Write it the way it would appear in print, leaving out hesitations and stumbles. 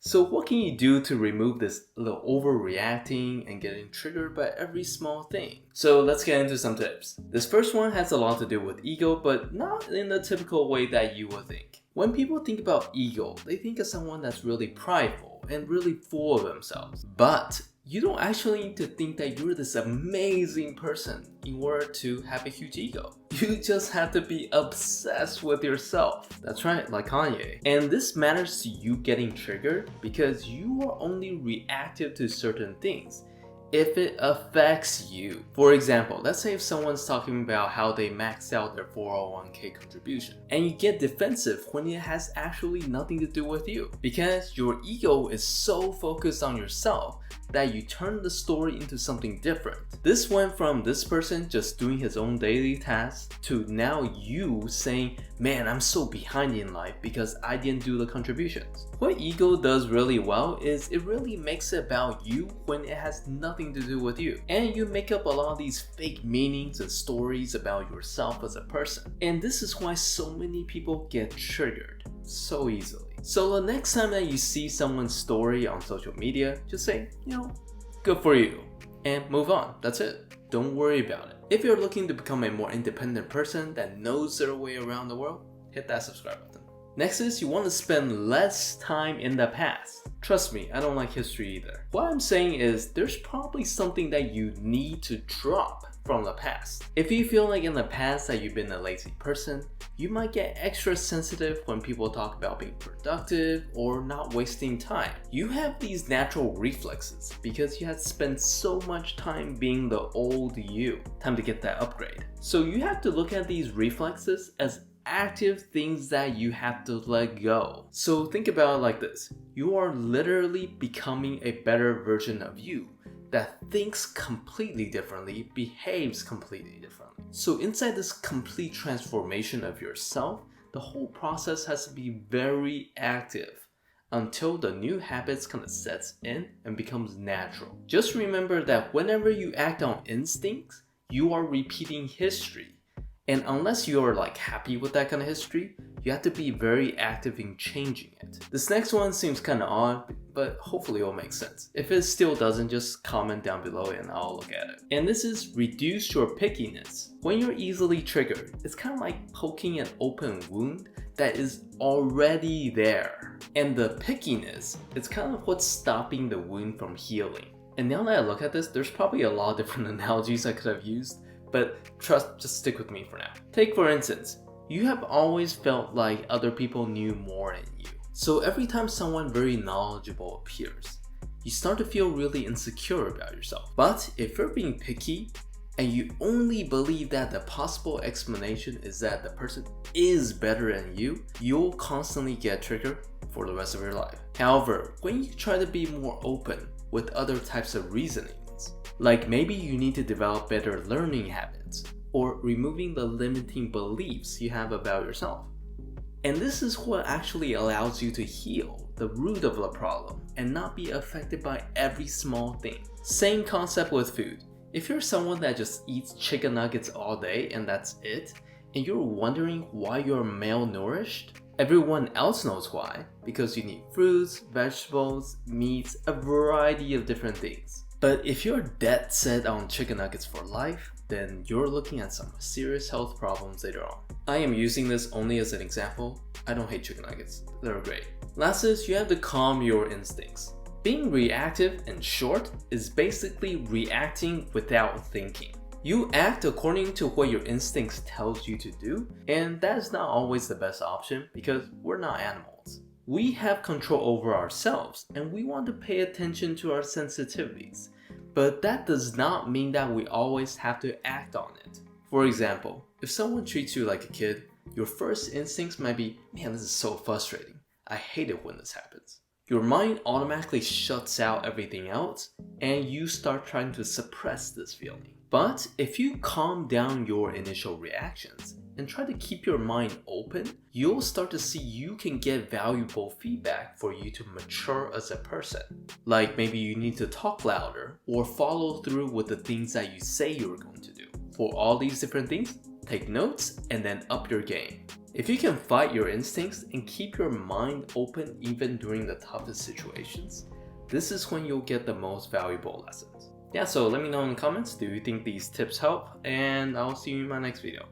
So what can you do to remove this little overreacting and getting triggered by every small thing? So let's get into some tips. This first one has a lot to do with ego, but not in the typical way that you would think. When people think about ego, they think of someone that's really prideful and really full of themselves. But you don't actually need to think that you're this amazing person in order to have a huge ego. You just have to be obsessed with yourself. That's right, like Kanye. And this matters to you getting triggered because you are only reactive to certain things if it affects you. For example, let's say if someone's talking about how they maxed out their 401k contribution and you get defensive when it has actually nothing to do with you because your ego is so focused on yourself that you turn the story into something different. This went from this person just doing his own daily tasks to now you saying, man, I'm so behind in life because I didn't do the contributions. What ego does really well is it really makes it about you when it has nothing to do with you. And you make up a lot of these fake meanings and stories about yourself as a person. And this is why so many people get triggered so easily. So the next time that you see someone's story on social media, just say, good for you, and move on. That's it. Don't worry about it. If you're looking to become a more independent person that knows their way around the world, hit that subscribe button. Next is you want to spend less time in the past. Trust me, I don't like history either. What I'm saying is there's probably something that you need to drop from the past. If you feel like in the past that you've been a lazy person, you might get extra sensitive when people talk about being productive or not wasting time. You have these natural reflexes because you had spent so much time being the old you. Time to get that upgrade. So you have to look at these reflexes as active things that you have to let go. So think about it like this. You are literally becoming a better version of you that thinks completely differently, behaves completely differently. So inside this complete transformation of yourself, the whole process has to be very active until the new habits kind of sets in and becomes natural. Just remember that whenever you act on instincts, you are repeating history. And unless you're happy with that kind of history, you have to be very active in changing it. This next one seems kind of odd, but hopefully it will make sense. If it still doesn't, just comment down below and I'll look at it. And this is reduce your pickiness. When you're easily triggered, it's kind of like poking an open wound that is already there. And the pickiness, it's kind of what's stopping the wound from healing. And now that I look at this, there's probably a lot of different analogies I could have used, but just stick with me for now. Take for instance, you have always felt like other people knew more than you. So every time someone very knowledgeable appears, you start to feel really insecure about yourself. But if you're being picky and you only believe that the possible explanation is that the person is better than you, you'll constantly get triggered for the rest of your life. However, when you try to be more open with other types of reasoning, like maybe you need to develop better learning habits or removing the limiting beliefs you have about yourself. And this is what actually allows you to heal the root of the problem and not be affected by every small thing. Same concept with food. If you're someone that just eats chicken nuggets all day and that's it, and you're wondering why you're malnourished, everyone else knows why, because you need fruits, vegetables, meats, a variety of different things. But if you're dead set on chicken nuggets for life, then you're looking at some serious health problems later on. I am using this only as an example. I don't hate chicken nuggets. They're great. Last is you have to calm your instincts. Being reactive, in short, is basically reacting without thinking. You act according to what your instincts tells you to do, and that is not always the best option because we're not animals. We have control over ourselves and we want to pay attention to our sensitivities, but that does not mean that we always have to act on it. For example, if someone treats you like a kid, your first instincts might be, man, this is so frustrating. I hate it when this happens. Your mind automatically shuts out everything else and you start trying to suppress this feeling. But if you calm down your initial reactions and try to keep your mind open, you'll start to see you can get valuable feedback for you to mature as a person. Like maybe you need to talk louder or follow through with the things that you say you're going to do. For all these different things, take notes and then up your game. If you can fight your instincts and keep your mind open even during the toughest situations, this is when you'll get the most valuable lessons. Yeah, so let me know in the comments, do you think these tips help? And I'll see you in my next video.